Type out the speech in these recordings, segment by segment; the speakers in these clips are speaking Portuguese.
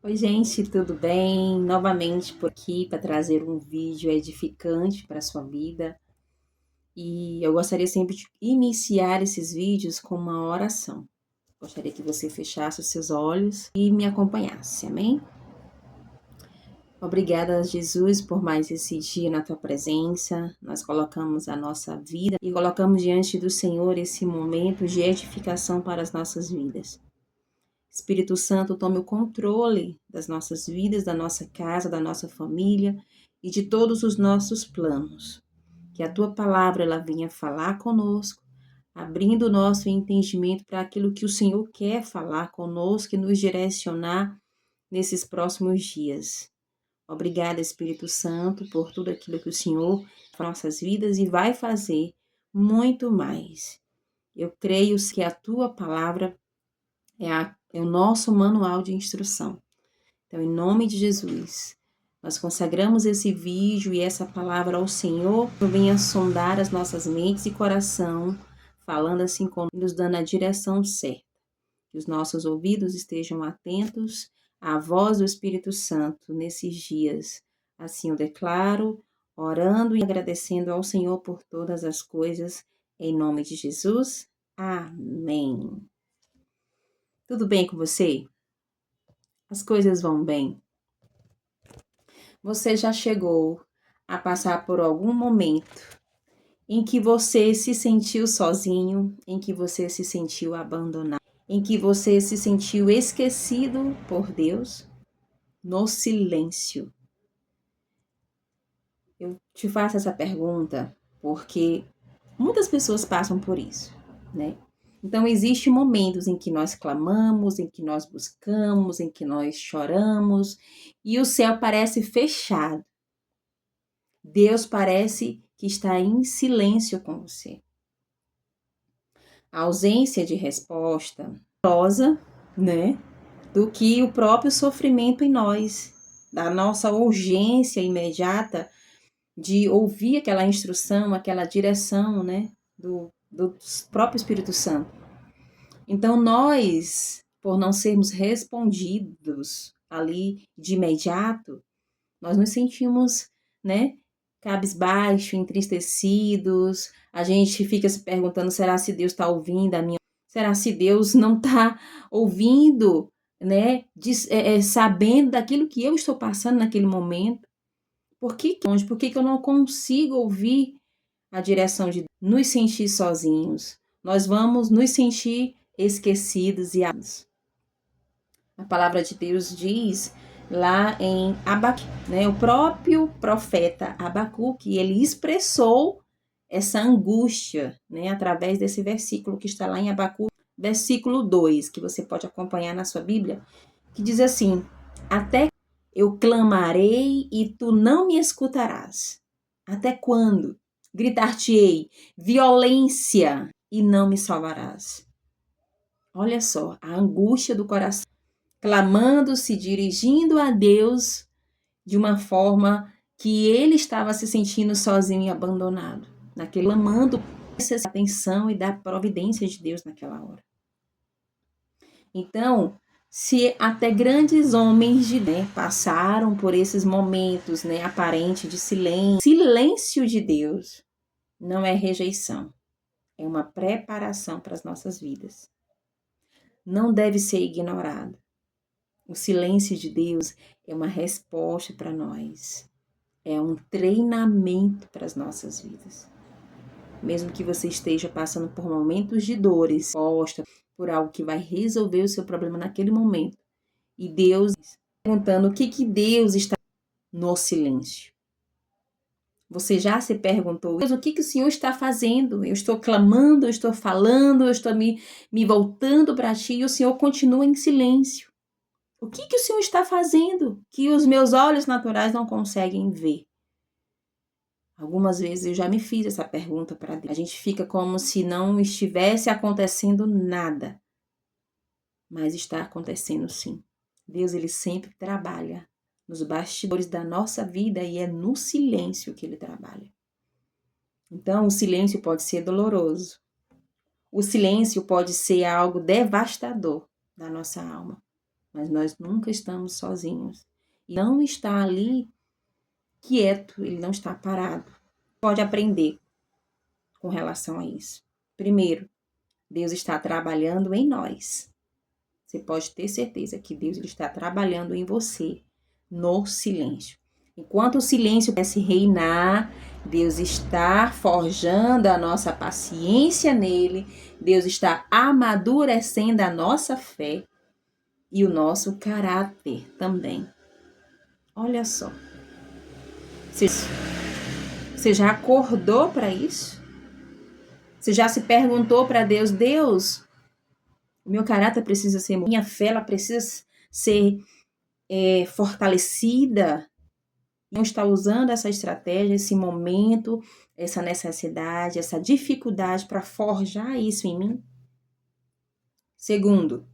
Oi, gente, tudo bem? Novamente por aqui para trazer um vídeo edificante para a sua vida. E eu gostaria sempre de iniciar esses vídeos com uma oração. Gostaria que você fechasse os seus olhos e me acompanhasse, amém? Obrigada, Jesus, por mais esse dia na tua presença. Nós colocamos a nossa vida e colocamos diante do Senhor esse momento de edificação para as nossas vidas. Espírito Santo, tome o controle das nossas vidas, da nossa casa, da nossa família e de todos os nossos planos. Que a tua palavra ela venha falar conosco, abrindo o nosso entendimento para aquilo que o Senhor quer falar conosco e nos direcionar nesses próximos dias. Obrigada, Espírito Santo, por tudo aquilo que o Senhor faz em nossas vidas e vai fazer muito mais. Eu creio que a tua palavra é o nosso manual de instrução. Então, em nome de Jesus, nós consagramos esse vídeo e essa palavra ao Senhor, que venha sondar as nossas mentes e coração, falando assim como nos dando a direção certa. Que os nossos ouvidos estejam atentos à voz do Espírito Santo nesses dias. Assim eu declaro, orando e agradecendo ao Senhor por todas as coisas, em nome de Jesus. Amém. Tudo bem com você? As coisas vão bem? Você já chegou a passar por algum momento em que você se sentiu sozinho, em que você se sentiu abandonado, em que você se sentiu esquecido por Deus? No silêncio. Eu te faço essa pergunta porque muitas pessoas passam por isso, né? Então, existem momentos em que nós clamamos, em que nós buscamos, em que nós choramos, e o céu parece fechado. Deus parece que está em silêncio com você. A ausência de resposta causa, né, do que o próprio sofrimento em nós, da nossa urgência imediata de ouvir aquela instrução, aquela direção, né, do próprio Espírito Santo. Então, nós, por não sermos respondidos ali de imediato, nós nos sentimos, né, cabisbaixo, entristecidos. A gente fica se perguntando, será se Deus está ouvindo a minha? Será se Deus não está ouvindo, né, sabendo daquilo que eu estou passando naquele momento? Por que eu não consigo ouvir a direção de Deus? Nos sentir sozinhos. Nós vamos nos sentir esquecidos e amados. A palavra de Deus diz lá em Abacuque, né, o próprio profeta Abacuque, ele expressou essa angústia, né, através desse versículo que está lá em Abacuque, versículo 2, que você pode acompanhar na sua Bíblia, que diz assim: até eu clamarei e tu não me escutarás. Até quando? Gritar-te-ei violência e não me salvarás. Olha só, a angústia do coração, clamando, se dirigindo a Deus de uma forma que ele estava se sentindo sozinho e abandonado. Clamando essa atenção e da providência de Deus naquela hora. Então, se até grandes homens de Deus, né, passaram por esses momentos, né, aparente de silêncio de Deus não é rejeição, é uma preparação para as nossas vidas. Não deve ser ignorado. O silêncio de Deus é uma resposta para nós, é um treinamento para as nossas vidas. Mesmo que você esteja passando por momentos de dores, posta por algo que vai resolver o seu problema naquele momento, e Deus perguntando o que Deus está no silêncio. Você já se perguntou, Deus, o que o Senhor está fazendo? Eu estou clamando, eu estou falando, eu estou me voltando para ti e o Senhor continua em silêncio. O que o Senhor está fazendo que os meus olhos naturais não conseguem ver? Algumas vezes eu já me fiz essa pergunta para Deus. A gente fica como se não estivesse acontecendo nada. Mas está acontecendo sim. Deus, ele sempre trabalha nos bastidores da nossa vida e é no silêncio que ele trabalha. Então, o silêncio pode ser doloroso. O silêncio pode ser algo devastador da nossa alma. mas nós nunca estamos sozinhos. E não está ali quieto, ele não está parado. Pode aprender com relação a isso. Primeiro, Deus está trabalhando em nós. Você pode ter certeza que Deus está trabalhando em você no silêncio. Enquanto o silêncio parece reinar, Deus está forjando a nossa paciência nele, Deus está amadurecendo a nossa fé e o nosso caráter também. Olha só. Você já acordou para isso? Você já se perguntou para Deus, Deus, meu caráter precisa ser, minha fé ela precisa ser fortalecida? Não está usando essa estratégia, esse momento, essa necessidade, essa dificuldade para forjar isso em mim? Segundo,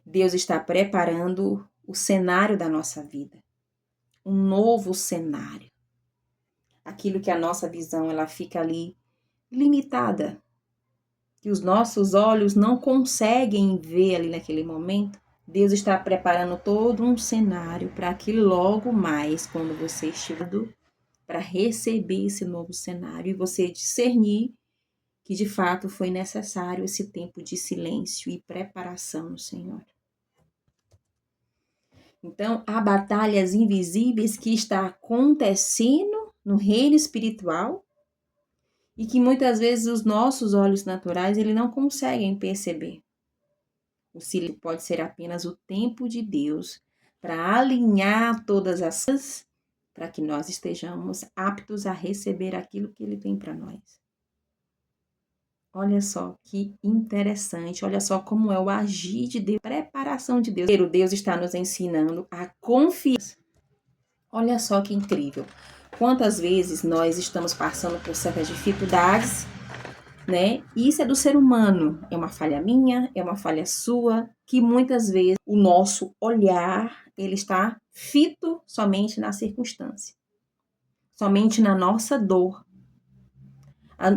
Deus está preparando o cenário da nossa vida. Um novo cenário. Aquilo que a nossa visão ela fica ali limitada, que os nossos olhos não conseguem ver ali naquele momento. Deus está preparando todo um cenário para que logo mais, quando você estiver para receber esse novo cenário e você discernir que de fato foi necessário esse tempo de silêncio e preparação no Senhor. Então, há batalhas invisíveis que está acontecendo no reino espiritual e que muitas vezes os nossos olhos naturais ele não conseguem perceber. O silêncio pode ser apenas o tempo de Deus para alinhar todas as coisas para que nós estejamos aptos a receber aquilo que Ele tem para nós. Olha só que interessante, olha só como é o agir de Deus, a preparação de Deus. Deus está nos ensinando a confiar. Olha só que incrível. Quantas vezes nós estamos passando por certas dificuldades, né? Isso é do ser humano, é uma falha minha, é uma falha sua, que muitas vezes o nosso olhar, ele está fito somente na circunstância, somente na nossa dor.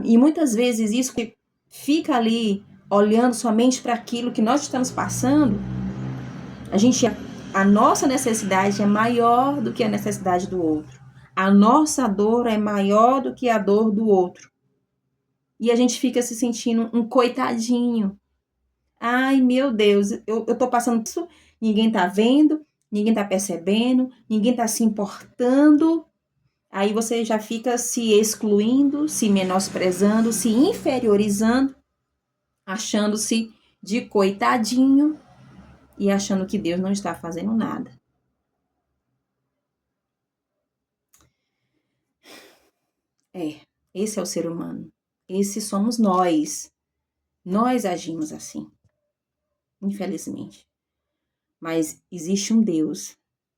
E muitas vezes isso que fica ali olhando somente para aquilo que nós estamos passando, a nossa necessidade é maior do que a necessidade do outro. A nossa dor é maior do que a dor do outro. E a gente fica se sentindo um coitadinho. Ai, meu Deus, eu tô passando por isso, ninguém tá vendo, ninguém tá percebendo, ninguém tá se importando. Aí você já fica se excluindo, se menosprezando, se inferiorizando, achando-se de coitadinho e achando que Deus não está fazendo nada. Esse é o ser humano. Esse somos nós. Nós agimos assim, infelizmente. Mas existe um Deus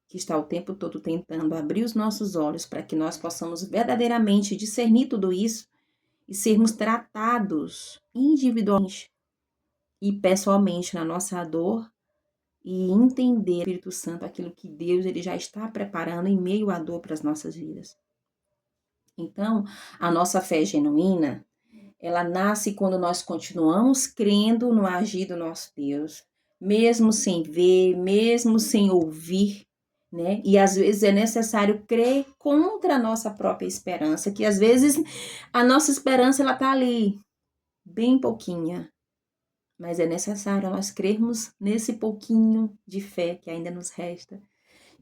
que está o tempo todo tentando abrir os nossos olhos para que nós possamos verdadeiramente discernir tudo isso e sermos tratados individualmente e pessoalmente na nossa dor e entender, Espírito Santo, aquilo que Deus ele já está preparando em meio à dor para as nossas vidas. Então, a nossa fé genuína, ela nasce quando nós continuamos crendo no agir do nosso Deus, mesmo sem ver, mesmo sem ouvir, né? E às vezes é necessário crer contra a nossa própria esperança, que às vezes a nossa esperança ela tá ali, bem pouquinha, mas é necessário nós crermos nesse pouquinho de fé que ainda nos resta.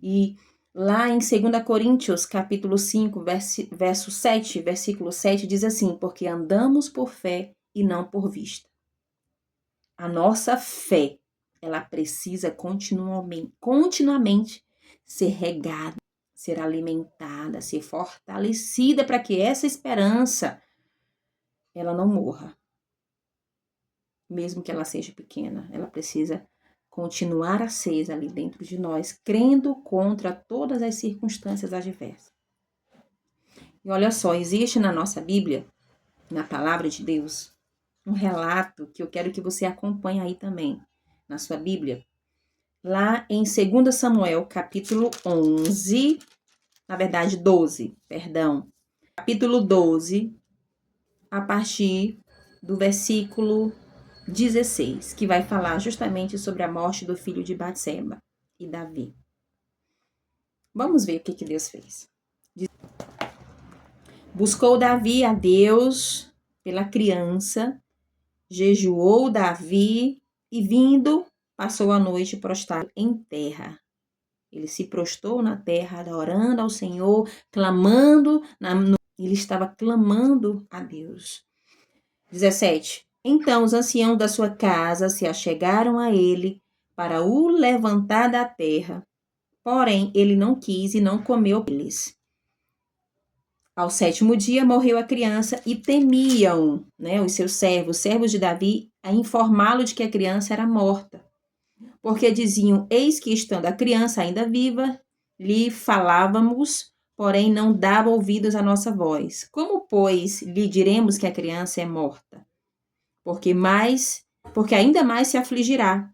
E lá em 2 Coríntios, capítulo 5, verso 7, versículo 7, diz assim, porque andamos por fé e não por vista. A nossa fé, ela precisa continuamente ser regada, ser alimentada, ser fortalecida para que essa esperança, ela não morra. Mesmo que ela seja pequena, ela precisa continuar acesa ali dentro de nós, crendo contra todas as circunstâncias adversas. E olha só, existe na nossa Bíblia, na palavra de Deus, um relato que eu quero que você acompanhe aí também, na sua Bíblia. Lá em 2 Samuel, capítulo 11, na verdade 12, perdão. Capítulo 12, a partir do versículo 16, que vai falar justamente sobre a morte do filho de Batseba. e Davi. Vamos ver o que Deus fez. Buscou Davi a Deus pela criança, jejuou Davi e vindo, passou a noite prostrado em terra. Ele se prostrou na terra, adorando ao Senhor, clamando, ele estava clamando a Deus. 17. Então os anciãos da sua casa se achegaram a ele para o levantar da terra, porém ele não quis e não comeu eles. Ao 7º dia morreu a criança e temiam, os seus servos de Davi, a informá-lo de que a criança era morta. Porque diziam, eis que estando a criança ainda viva, lhe falávamos, porém não dava ouvidos à nossa voz. Como, pois, lhe diremos que a criança é morta? Porque ainda mais se afligirá.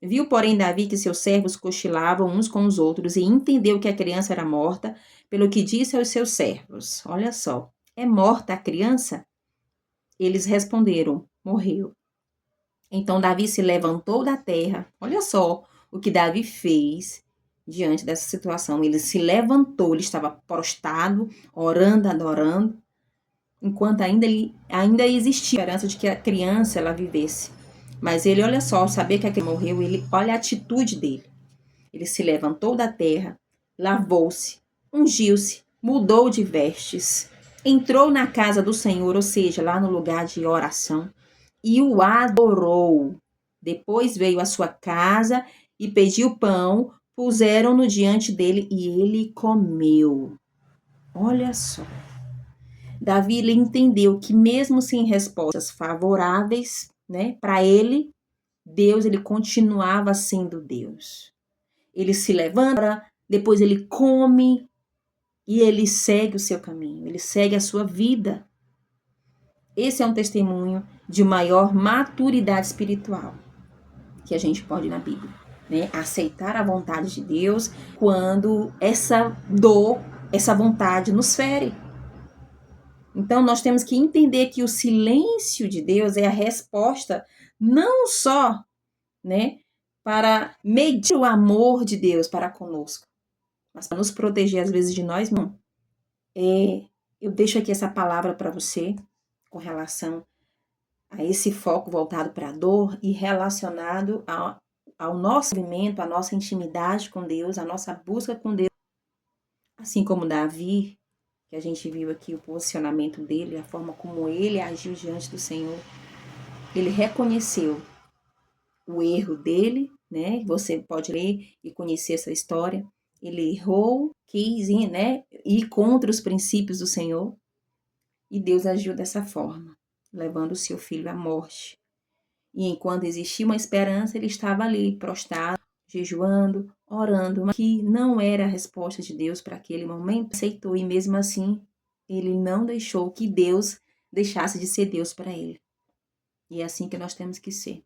Viu, porém, Davi que seus servos cochilavam uns com os outros e entendeu que a criança era morta, pelo que disse aos seus servos, olha só, é morta a criança? Eles responderam, morreu. Então Davi se levantou da terra. Olha só o que Davi fez diante dessa situação. Ele se levantou, ele estava prostrado, orando, adorando, enquanto ainda existia a esperança de que a criança ela vivesse. Mas ele, olha só, ao saber que a criança morreu, olha a atitude dele. Ele se levantou da terra, lavou-se, ungiu-se, mudou de vestes, entrou na casa do Senhor, ou seja, lá no lugar de oração, e o adorou. Depois veio à sua casa e pediu pão, puseram-no diante dele e ele comeu. Olha só. Davi ele entendeu que mesmo sem respostas favoráveis, para ele, Deus ele continuava sendo Deus. Ele se levanta, depois ele come e ele segue o seu caminho, ele segue a sua vida. Esse é um testemunho de maior maturidade espiritual que a gente pode na Bíblia, aceitar a vontade de Deus quando essa dor, essa vontade nos fere. Então, nós temos que entender que o silêncio de Deus é a resposta não só, para medir o amor de Deus para conosco, mas para nos proteger, às vezes, de nós mesmos. Eu deixo aqui essa palavra para você com relação a esse foco voltado para a dor e relacionado ao nosso movimento, à nossa intimidade com Deus, à nossa busca com Deus. Assim como Davi, que a gente viu aqui o posicionamento dele, a forma como ele agiu diante do Senhor. Ele reconheceu o erro dele, Você pode ler e conhecer essa história. Ele errou, quis ir contra os princípios do Senhor. E Deus agiu dessa forma, levando o seu filho à morte. E enquanto existia uma esperança, ele estava ali, prostrado, jejuando, orando, mas que não era a resposta de Deus para aquele momento. Aceitou e mesmo assim, ele não deixou que Deus deixasse de ser Deus para ele. E é assim que nós temos que ser.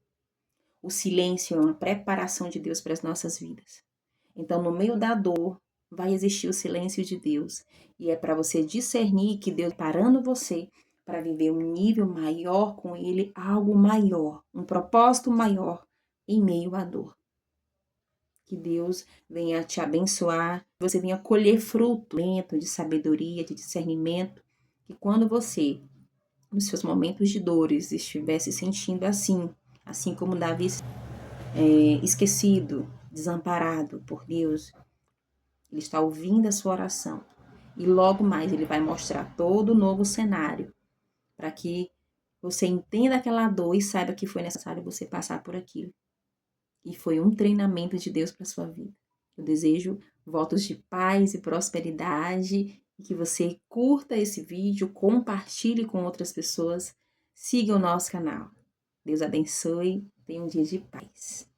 O silêncio é uma preparação de Deus para as nossas vidas. Então, no meio da dor, vai existir o silêncio de Deus. E é para você discernir que Deus está parando você para viver um nível maior com Ele, algo maior, um propósito maior em meio à dor. Que Deus venha te abençoar, que você venha colher fruto de sabedoria, de discernimento, que quando você, nos seus momentos de dores, estiver se sentindo assim como Davi, esquecido, desamparado por Deus, ele está ouvindo a sua oração. E logo mais ele vai mostrar todo o novo cenário para que você entenda aquela dor e saiba que foi necessário você passar por aquilo. E foi um treinamento de Deus para a sua vida. Eu desejo votos de paz e prosperidade e que você curta esse vídeo, compartilhe com outras pessoas, siga o nosso canal. Deus abençoe, tenha um dia de paz.